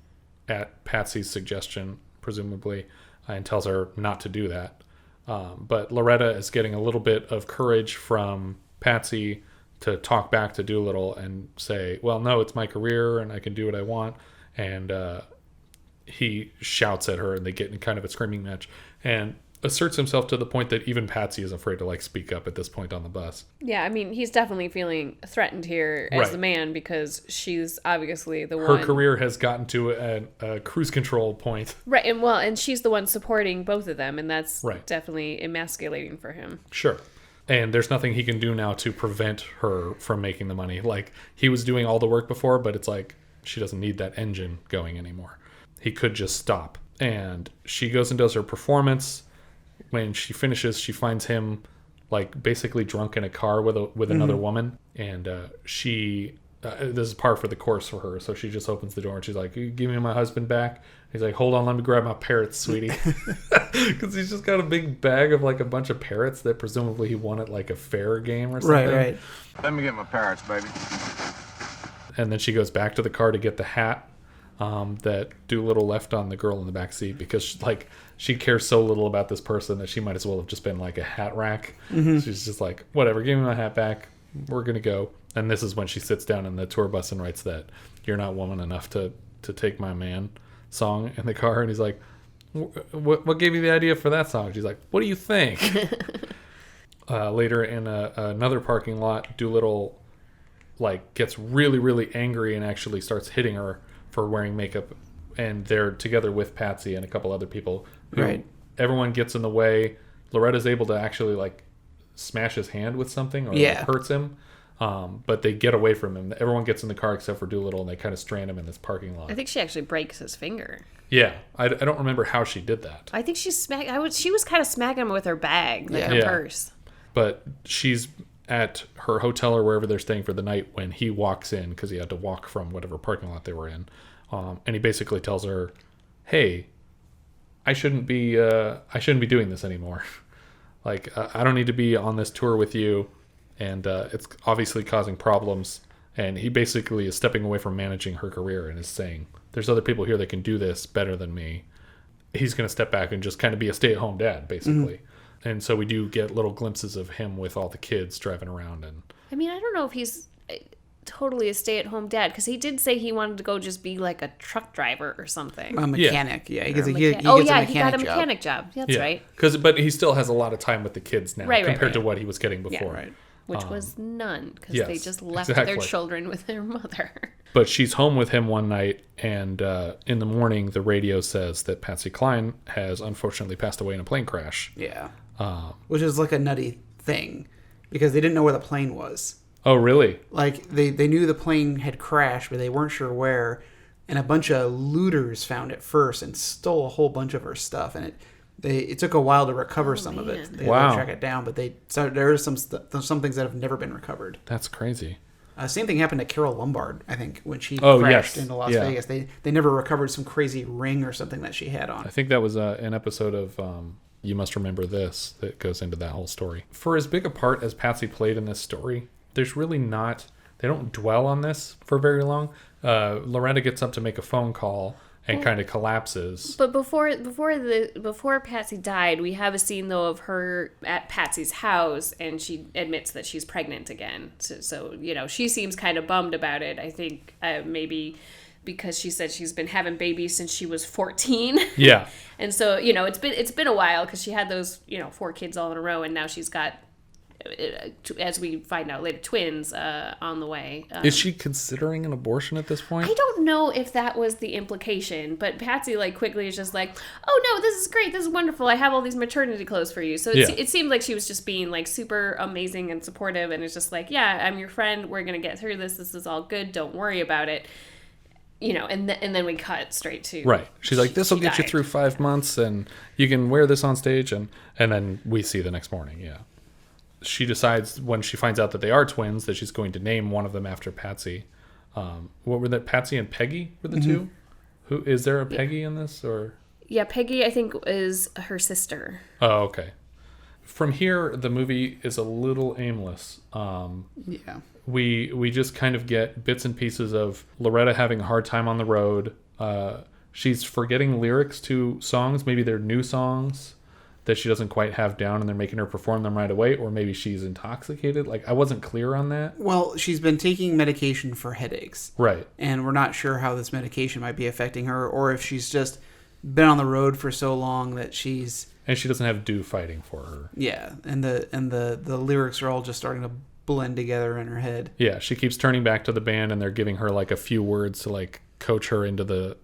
at Patsy's suggestion, presumably, and tells her not to do that. But Loretta is getting a little bit of courage from Patsy to talk back to Doolittle and say, well, no, it's my career and I can do what I want. And he shouts at her and they get in kind of a screaming match and asserts himself to the point that even Patsy is afraid to speak up at this point on the bus.
Yeah, I mean, he's definitely feeling threatened here as the man because she's obviously the one.
Her career has gotten to a cruise control point.
Right, and she's the one supporting both of them, and that's definitely emasculating for him.
Sure. And there's nothing he can do now to prevent her from making the money. He was doing all the work before, but it's she doesn't need that engine going anymore. He could just stop. And she goes and does her performance. When she finishes, she finds him basically drunk in a car with another woman. And she this is par for the course for her. So she just opens the door and she's like, give me my husband back. He's like, hold on, let me grab my parrots, sweetie. Because he's just got a big bag of a bunch of parrots that presumably he won at a fair game or something.
Right.
Let me get my parrots, baby.
And then she goes back to the car to get the hat that Doolittle left on the girl in the back seat because she cares so little about this person that she might as well have just been a hat rack. Mm-hmm. She's just whatever, give me my hat back. We're going to go. And this is when she sits down in the tour bus and writes that "You're not woman enough to take my man" song in the car. And he's like, what gave you the idea for that song? She's like, what do you think? Later in another parking lot, Doolittle gets really, really angry and actually starts hitting her for wearing makeup. And they're together with Patsy and a couple other people. Right. Everyone gets in the way. Loretta's able to actually smash his hand with something or hurts him. But they get away from him. Everyone gets in the car except for Doolittle, and they kind of strand him in this parking lot.
I think she actually breaks his finger.
Yeah, I don't remember how she did that.
I think she was kind of smacking him with her bag, her purse.
But she's at her hotel or wherever they're staying for the night when he walks in because he had to walk from whatever parking lot they were in, and he basically tells her, "Hey, I shouldn't be doing this anymore. I don't need to be on this tour with you." And it's obviously causing problems. And he basically is stepping away from managing her career and is saying, there's other people here that can do this better than me. He's going to step back and just kind of be a stay-at-home dad, basically. Mm-hmm. And so we do get little glimpses of him with all the kids driving around. And
I mean, I don't know if he's totally a stay-at-home dad because he did say he wanted to go just be a truck driver or something.
A mechanic,
He got a mechanic job. That's right.
But he still has a lot of time with the kids now compared to what he was getting before.
Yeah. Right. Which was none, because they just left their children with their mother.
But she's home with him one night, and in the morning, the radio says that Patsy Cline has unfortunately passed away in a plane crash.
Yeah. Which is a nutty thing, because they didn't know where the plane was.
Oh, really?
They knew the plane had crashed, but they weren't sure where, and a bunch of looters found it first and stole a whole bunch of her stuff, and it took a while to recover some of it. They had to track it down, but there are some things that have never been recovered.
That's crazy.
Same thing happened to Carol Lombard, I think, when she crashed into Las Vegas. They never recovered some crazy ring or something that she had on.
I think that was an episode of You Must Remember This that goes into that whole story. For as big a part as Patsy played in this story, there's really not... They don't dwell on this for very long. Loretta gets up to make a phone call and kind of collapses.
But before Patsy died, we have a scene though of her at Patsy's house, and she admits that she's pregnant again. So she seems kind of bummed about it. I think maybe because she said she's been having babies since she was 14.
Yeah.
And so, it's been a while because she had those, 4 kids all in a row, and now she's got, as we find out later, twins on the way.
Is she considering an abortion at this point?
I don't know if that was the implication, but Patsy quickly is just like, oh no, this is great, this is wonderful, I have all these maternity clothes for you. So it seemed like she was just being super amazing and supportive, and it's just like, yeah, I'm your friend, we're gonna get through this is all good, don't worry about it. And then we cut straight to
right. She's like, this will get you through 5 months, and you can wear this on stage, and then we see the next morning. Yeah. She decides when she finds out that they are twins that she's going to name one of them after Patsy. What were that? Patsy and Peggy were the two? Who is there a Peggy in this, or? Yeah,
Peggy I think is her sister.
Oh, okay. From here, the movie is a little aimless.
Yeah.
We just kind of get bits and pieces of Loretta having a hard time on the road. She's forgetting lyrics to songs. Maybe they're new songs that she doesn't quite have down, and they're making her perform them right away, or maybe she's intoxicated. I wasn't clear on that.
Well, she's been taking medication for headaches.
Right.
And we're not sure how this medication might be affecting her, or if she's just been on the road for so long that she's...
And she doesn't have Dew fighting for her.
Yeah, and the lyrics are all just starting to blend together in her head.
Yeah, she keeps turning back to the band, and they're giving her a few words to coach her into the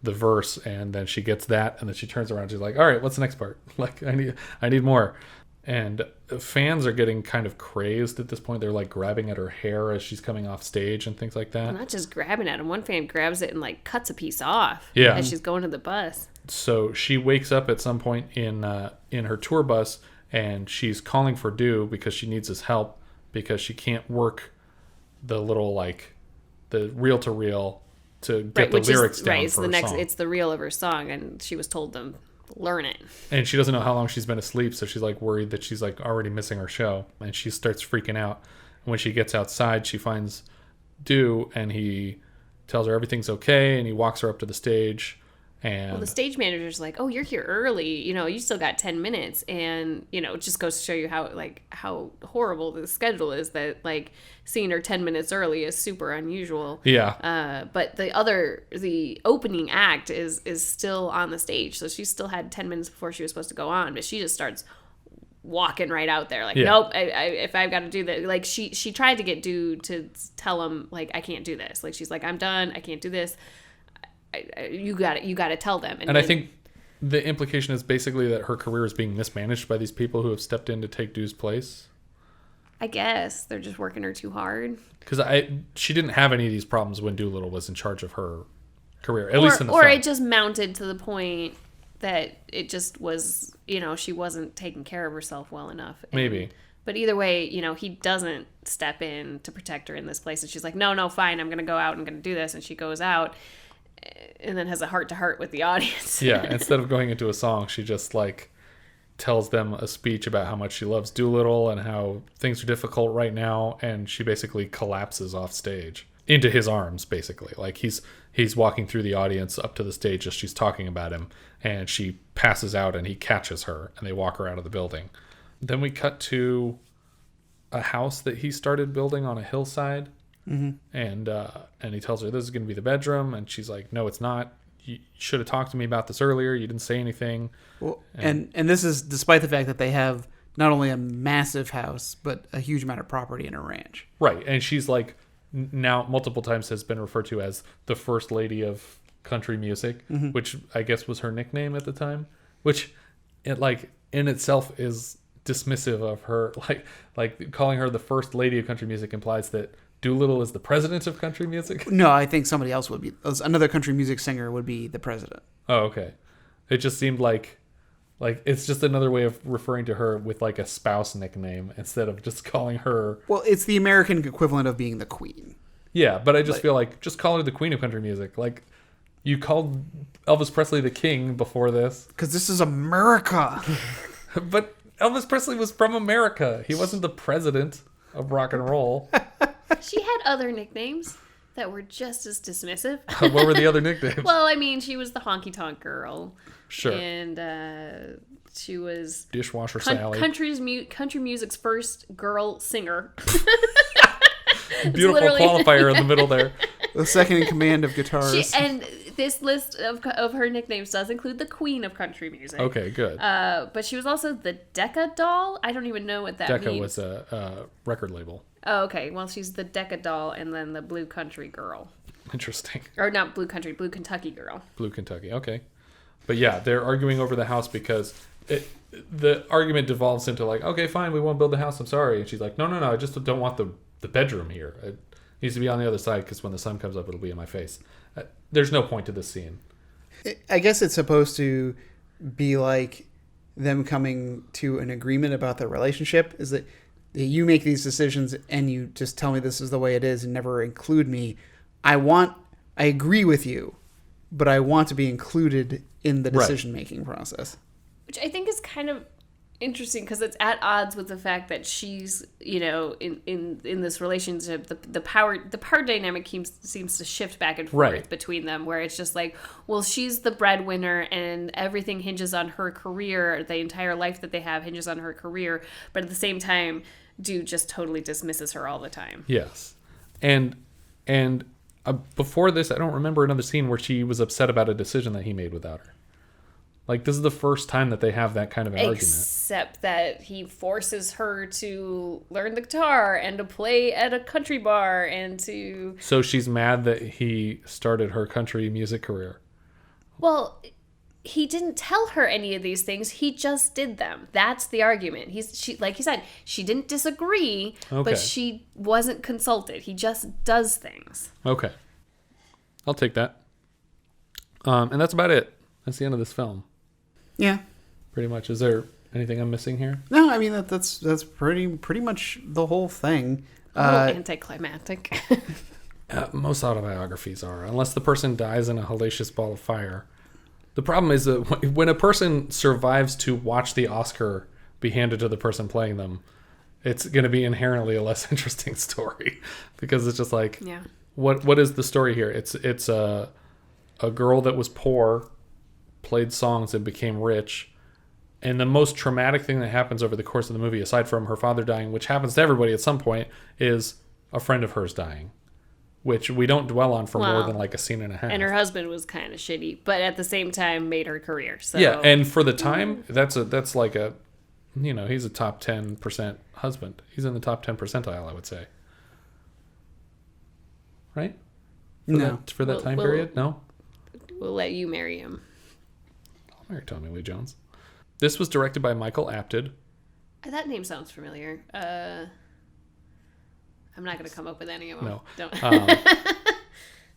verse, and then she gets that, and then she turns around, she's like, all right, what's the next part? I need more. And fans are getting kind of crazed at this point. They're grabbing at her hair as she's coming off stage and things like that.
Well, not just grabbing at him. One fan grabs it and cuts a piece off as she's going to the bus.
So she wakes up at some point in her tour bus, and she's calling for Dew because she needs his help because she can't work the little the reel to reel to get the lyrics down for her song.
It's the reel of her song, and she was told to learn it.
And she doesn't know how long she's been asleep, so she's worried that she's already missing her show, and she starts freaking out. And when she gets outside, she finds Dew, and he tells her everything's okay, and he walks her up to the stage. And
the stage manager's like, oh, you're here early, you still got 10 minutes, and it just goes to show you how horrible the schedule is, that seeing her 10 minutes early is super unusual.
Yeah.
But the opening act is still on the stage, so she still had 10 minutes before she was supposed to go on, but she just starts walking right out there nope, if I've got to do that. She tried to get Dew to tell him I can't do this. She's like, I'm done, I can't do this. You got to tell them. And
I think the implication is basically that her career is being mismanaged by these people who have stepped in to take Dew's place.
I guess they're just working her too hard.
Because she didn't have any of these problems when Doolittle was in charge of her career, at least in the film.
Or it just mounted to the point that it just was, she wasn't taking care of herself well enough.
Maybe.
But either way, he doesn't step in to protect her in this place. And she's like, no, fine, I'm going to go out and going to do this. And she goes out and then has a heart-to-heart with the audience.
Yeah, instead of going into a song, she just tells them a speech about how much she loves Doolittle and how things are difficult right now, and she basically collapses off stage into his arms, basically. He's walking through the audience up to the stage as she's talking about him, and she passes out, and he catches her, and they walk her out of the building. Then we cut to a house that he started building on a hillside. Mm-hmm. And he tells her this is going to be the bedroom, and she's like, no, it's not. You should have talked to me about this earlier. You didn't say anything.
Well, and this is despite the fact that they have not only a massive house, but a huge amount of property in a ranch.
Right. And she's now multiple times has been referred to as the first lady of country music, mm-hmm. which I guess was her nickname at the time, which in itself is dismissive of her. Calling her the first lady of country music implies that Doolittle is the president of country music?
No, I think somebody else would be. Another country music singer would be the president.
Oh, okay. It just seemed like it's just another way of referring to her with a spouse nickname instead of just calling her...
Well, it's the American equivalent of being the queen.
Yeah, but I just feel just call her the queen of country music. You called Elvis Presley the king before this.
Because this is America.
But Elvis Presley was from America. He wasn't the president of rock and roll.
She had other nicknames that were just as dismissive.
What were the other nicknames?
Well, I mean, she was the honky tonk girl.
Sure.
And she was
Dishwasher Sally.
Country music's first girl singer.
Beautiful qualifier in the middle there.
The second in command of guitars.
And this list of her nicknames does include the Queen of country music.
Okay, good.
But she was also the Decca Doll. I don't even know what that means.
Decca was a record label.
Oh, okay. Well, she's the Decca Doll and then the Blue Country Girl.
Interesting.
Or not Blue Country, Blue Kentucky Girl.
Blue Kentucky, okay. But yeah, they're arguing over the house because the argument devolves into like, okay, fine, we won't build the house, I'm sorry. And she's like, no, I just don't want the bedroom here. It needs to be on the other side because when the sun comes up, it'll be in my face. There's no point to this scene.
I guess it's supposed to be like them coming to an agreement about their relationship. Is that you make these decisions and you just tell me this is the way it is and never include me. I agree with you, but I want to be included in the decision-making process. Which
I think is kind of interesting because it's at odds with the fact that she's, in this relationship, the power dynamic seems to shift back and forth between them, where it's just like, well, she's the breadwinner and everything hinges on her career. The entire life that they have hinges on her career, but at the same time, dude just totally dismisses her all the time.
Yes, and before this, I don't remember another scene where she was upset about a decision that he made without her. Like, this is the first time that they have that kind of an argument.
Except that he forces her to learn the guitar and to play at a country bar and to...
So she's mad that he started her country music career.
Well, he didn't tell her any of these things. He just did them. That's the argument. Like he said, she didn't disagree, but she wasn't consulted. He just does things.
Okay. I'll take that. And that's about it. That's the end of this film.
Yeah.
Pretty much. Is there anything I'm missing here?
No, I mean, that's pretty much the whole thing.
A little anticlimactic.
Most autobiographies are, unless the person dies in a hellacious ball of fire. The problem is that when a person survives to watch the Oscar be handed to the person playing them, it's going to be inherently a less interesting story because it's just like, what is the story here? It's a girl that was poor, played songs and became rich, and the most traumatic thing that happens over the course of the movie, aside from her father dying, which happens to everybody at some point, is a friend of hers dying, which we don't dwell on for more than like a scene and a half.
And her husband was kind of shitty, but at the same time made her career. So
yeah, and for the time, that's like a, he's a top 10% husband. He's in the top 10 percentile, I would say. Right? For that time period? No?
We'll let you marry him.
I'll marry Tommy Lee Jones. This was directed by Michael Apted.
That name sounds familiar. I'm not going to come up with any of them.
No.
Don't.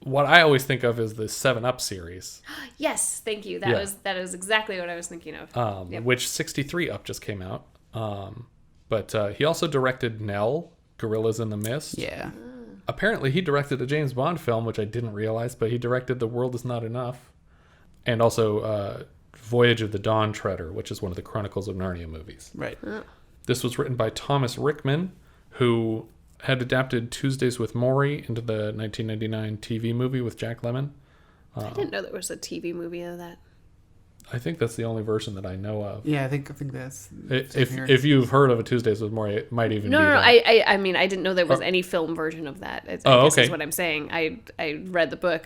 What I always think of is the 7-Up series.
Yes, thank you. That is exactly what I was thinking of.
Which 63 Up just came out. But he also directed Nell, Gorillas in the Mist.
Yeah.
Apparently he directed a James Bond film, which I didn't realize, but he directed The World Is Not Enough. And also Voyage of the Dawn Treader, which is one of the Chronicles of Narnia movies.
Right.
This was written by Thomas Rickman, who had adapted Tuesdays with Morrie into the 1999 TV movie with Jack Lemmon.
I didn't know there was a TV movie of that.
I think that's the only version that I know of.
Yeah, I think that's...
If you've heard of a Tuesdays with Morrie, it might even be
No,
that.
I mean, I didn't know there was any film version of that. I guess is what I'm saying. I read the book.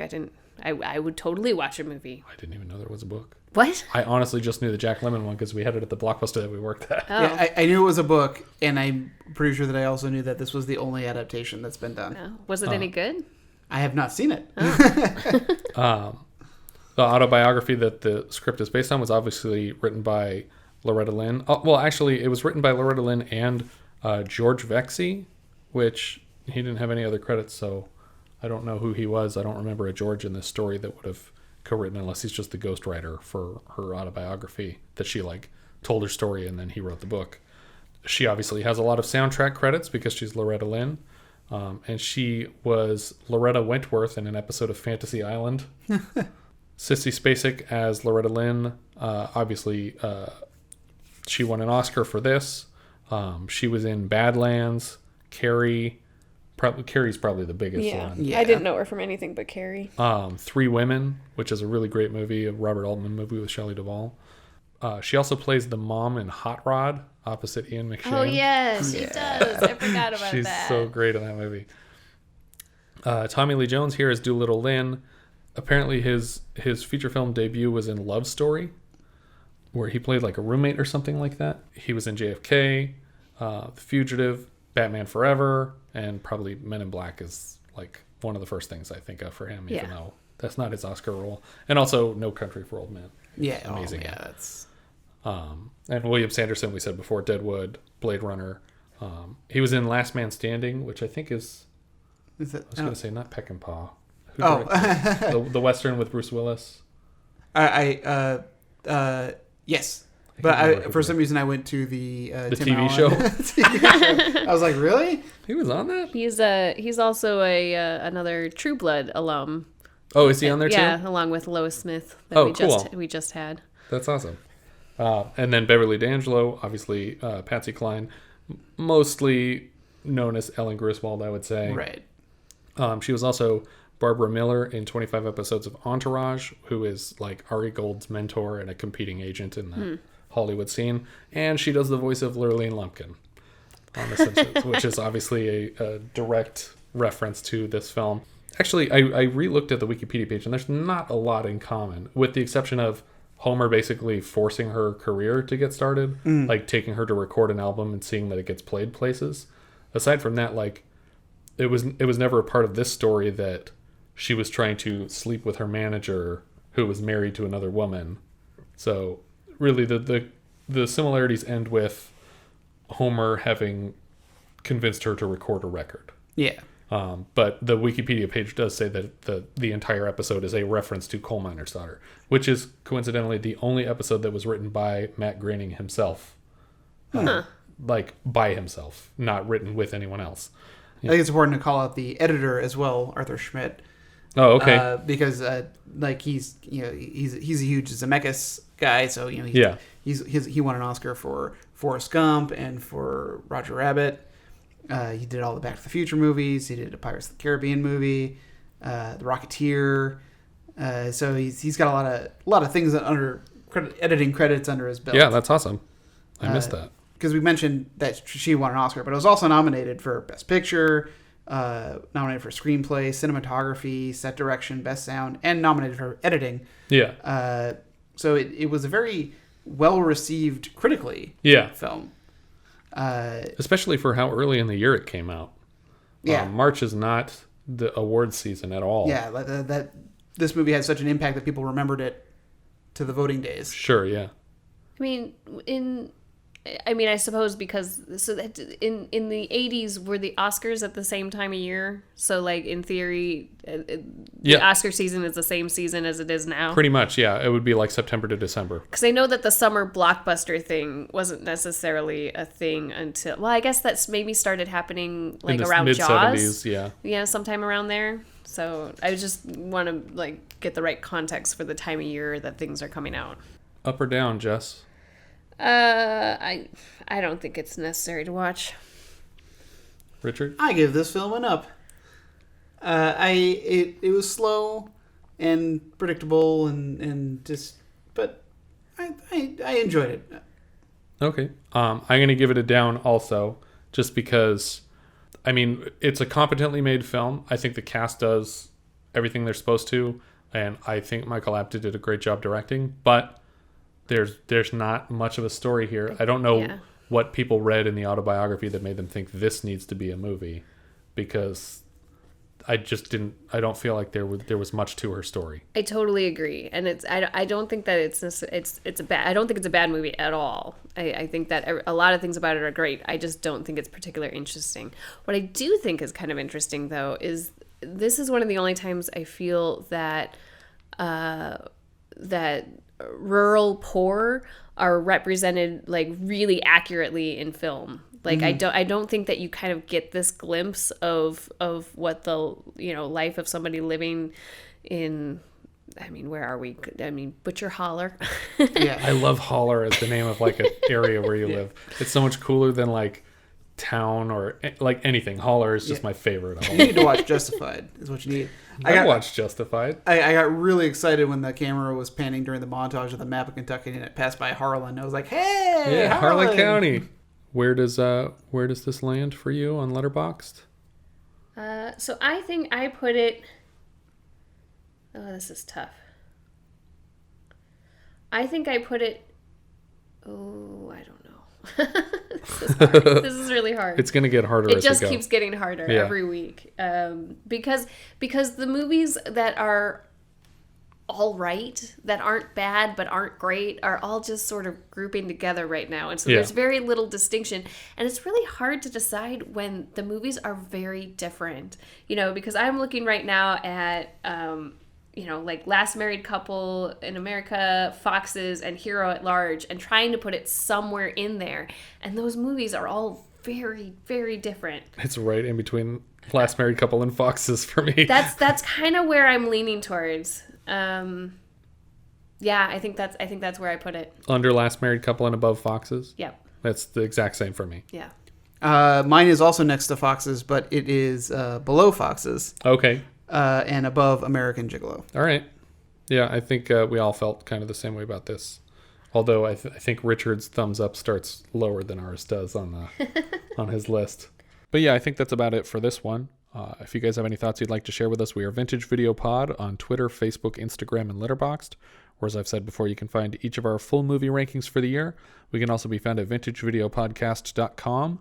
I would totally watch a movie.
I didn't even know there was a book.
What?
I honestly just knew the Jack Lemmon one because we had it at the Blockbuster that we worked at.
Oh.
Yeah, I knew it was a book, and I'm pretty sure that I also knew that this was the only adaptation that's been done.
Oh. Was it any good?
I have not seen it.
The autobiography that the script is based on was obviously written by Loretta Lynn. Well, actually, it was written by Loretta Lynn and George Vecsey, which he didn't have any other credits, so I don't know who he was. I don't remember a George in this story that would have co-written, unless he's just the ghostwriter for her autobiography that she told her story and then he wrote the book. She obviously has a lot of soundtrack credits because she's Loretta Lynn. And she was Loretta Wentworth in an episode of Fantasy Island. Sissy Spacek as Loretta Lynn. Obviously, she won an Oscar for this. She was in Badlands, Carrie. Carrie's probably the biggest one.
Yeah. I didn't know her from anything but Carrie.
3 Women, which is a really great movie, a Robert Altman movie with Shelley Duvall. She also plays the mom in Hot Rod opposite Ian McShane.
Oh, yes, she does. I forgot about
She's
that.
so great in that movie. Tommy Lee Jones here as Doolittle Lynn. Apparently his feature film debut was in Love Story, where he played like a roommate or something like that. He was in JFK, The Fugitive, Batman Forever, and probably Men in Black is like one of the first things I think of for him, even though that's not his Oscar role. And also No Country for Old Men.
Yeah,
amazing.
That's...
And William Sanderson, we said before, Deadwood, Blade Runner. He was in Last Man Standing, which I think is I was going to say not Peckinpah. The Western with Bruce Willis.
Yes. But for some reason I went to the
TV show.
TV show. I was like, really?
He was on that?
He's also another True Blood alum.
Oh, is he on there too?
Yeah, along with Lois Smith that we just had.
That's awesome. And then Beverly D'Angelo, obviously Patsy Cline, mostly known as Ellen Griswold, I would say.
Right.
She was also Barbara Miller in 25 episodes of Entourage, who is like Ari Gold's mentor and a competing agent in the Hollywood scene. And she does the voice of Lurleen Lumpkin on The Simpsons, which is obviously a direct reference to this film. Actually, I re-looked at the Wikipedia page, and there's not a lot in common, with the exception of Homer basically forcing her career to get started, like taking her to record an album and seeing that it gets played places. Aside from that, like, it was never a part of this story that she was trying to sleep with her manager who was married to another woman. So really the similarities end with Homer having convinced her to record a record.
Yeah.
But the Wikipedia page does say that the entire episode is a reference to Coal Miner's Daughter, which is coincidentally the only episode that was written by Matt Groening himself. Like by himself, not written with anyone else.
I think it's important to call out the editor as well, Arthur Schmidt.
Oh, okay.
Because like he's a huge Zemeckis guy, so he won an Oscar for Forrest Gump and for Roger Rabbit. He did all the Back to the Future movies. He did a Pirates of the Caribbean movie, The Rocketeer. So he's got a lot of things under editing credits under his belt.
Yeah, that's awesome. I missed that.
Because we mentioned that she won an Oscar, but it was also nominated for Best Picture, nominated for Screenplay, Cinematography, Set Direction, Best Sound, and nominated for Editing.
Yeah.
So it was a very well-received critically film.
Especially for how early in the year it came out.
Yeah.
March is not the awards season at all.
Yeah, that this movie had such an impact that people remembered it to the voting days.
Sure, yeah.
I suppose because in the 80s were the Oscars at the same time of year, so like in theory the Oscar season is the same season as it is now.
Pretty much, yeah. It would be like September to December.
Because I know that the summer blockbuster thing wasn't necessarily a thing until, well, I guess that's maybe started happening like around Jaws.
Mid-70s,
yeah, sometime around there. So I just want to like get the right context for the time of year that things are coming out.
Up or down, Jess?
I don't think it's necessary to watch.
Richard?
I give this film an up. It was slow and predictable but I enjoyed it.
Okay. I'm going to give it a down also, just because, it's a competently made film. I think the cast does everything they're supposed to, and I think Michael Apted did a great job directing, but there's not much of a story here. I don't know what people read in the autobiography that made them think this needs to be a movie, because I don't feel like there was much to her story.
I totally agree, and I don't think that I don't think it's a bad movie at all. I think that a lot of things about it are great. I just don't think it's particularly interesting. What I do think is kind of interesting, though, is this is one of the only times I feel that that rural poor are represented like really accurately in film. Like I don't think that you kind of get this glimpse of what the life of somebody living in, where are we? Butcher Holler.
Yeah,
I love Holler as the name of like an area where you live. It's so much cooler than like town or like anything. Holler is just my favorite.
You need to watch Justified is what you need.
I watched Justified.
I got really excited when the camera was panning during the montage of the map of Kentucky and it passed by Harlan. I was like, hey,
Harlan County. Where does this land for you on Letterboxd?
So I think I put it... Oh, this is tough. I think I put it... Oh, I don't know. This is hard. This is really hard.
It's going to get harder
It
as
just
we go.
keeps getting harder every week. Because the movies that are all right, that aren't bad but aren't great, are all just sort of grouping together right now. And so there's very little distinction. And it's really hard to decide when the movies are very different. You know, because I'm looking right now at... you know, like Last Married Couple in America, Foxes, and Hero at Large, and trying to put it somewhere in there. And those movies are all very, very different.
It's right in between Last Married Couple and Foxes for me.
That's kind of where I'm leaning towards. Yeah, I think that's where I put it.
Under Last Married Couple and above Foxes?
Yep.
That's the exact same for me.
Yeah.
Mine is also next to Foxes, but it is below Foxes.
Okay.
And above American Gigolo.
All right. Yeah, I think we all felt kind of the same way about this. Although I think Richard's thumbs up starts lower than ours does on on his list. But yeah, I think that's about it for this one. If you guys have any thoughts you'd like to share with us, we are Vintage Video Pod on Twitter, Facebook, Instagram, and Letterboxd. Or as I've said before, you can find each of our full movie rankings for the year. We can also be found at vintagevideopodcast.com.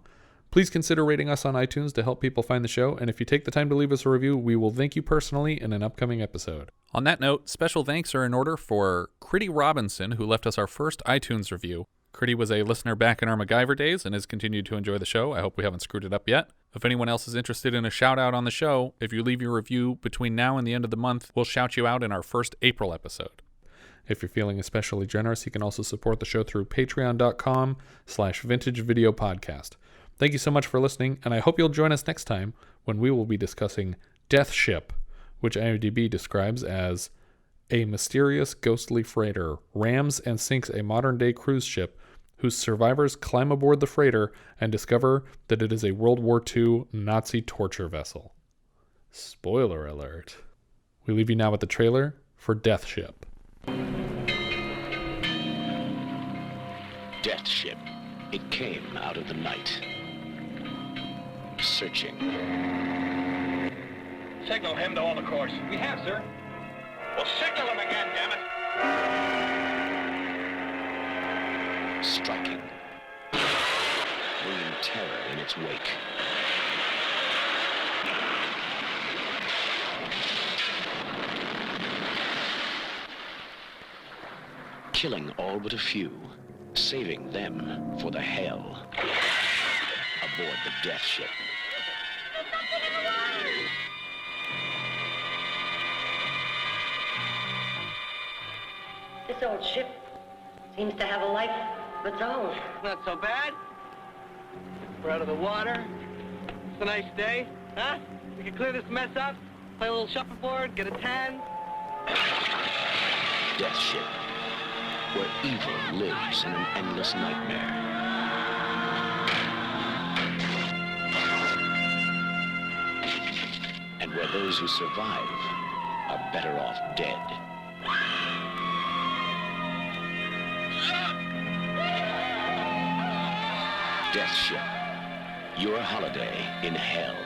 Please consider rating us on iTunes to help people find the show, and if you take the time to leave us a review, we will thank you personally in an upcoming episode. On that note, special thanks are in order for Critty Robinson, who left us our first iTunes review. Critty was a listener back in our MacGyver days and has continued to enjoy the show. I hope we haven't screwed it up yet. If anyone else is interested in a shout-out on the show, if you leave your review between now and the end of the month, we'll shout you out in our first April episode. If you're feeling especially generous, you can also support the show through patreon.com/vintagevideopodcast. Thank you so much for listening, and I hope you'll join us next time when we will be discussing Death Ship, which IMDb describes as a mysterious ghostly freighter rams and sinks a modern-day cruise ship whose survivors climb aboard the freighter and discover that it is a World War II Nazi torture vessel. Spoiler alert. We leave you now with the trailer for Death Ship.
Death Ship. It came out of the night. Searching.
Signal him to hold the course. We have, sir. Well, signal him again, damn it.
Striking. Bringing terror in its wake. Killing all but a few. Saving them for the hell. Aboard the Death Ship.
This old ship seems to have a life of its own.
Not so bad. We're out of the water. It's a nice day, huh? We can clear this mess up, play a little shuffleboard, get a tan.
Death Ship, where evil lives in an endless nightmare. And where those who survive are better off dead. Death Ship, your holiday in hell.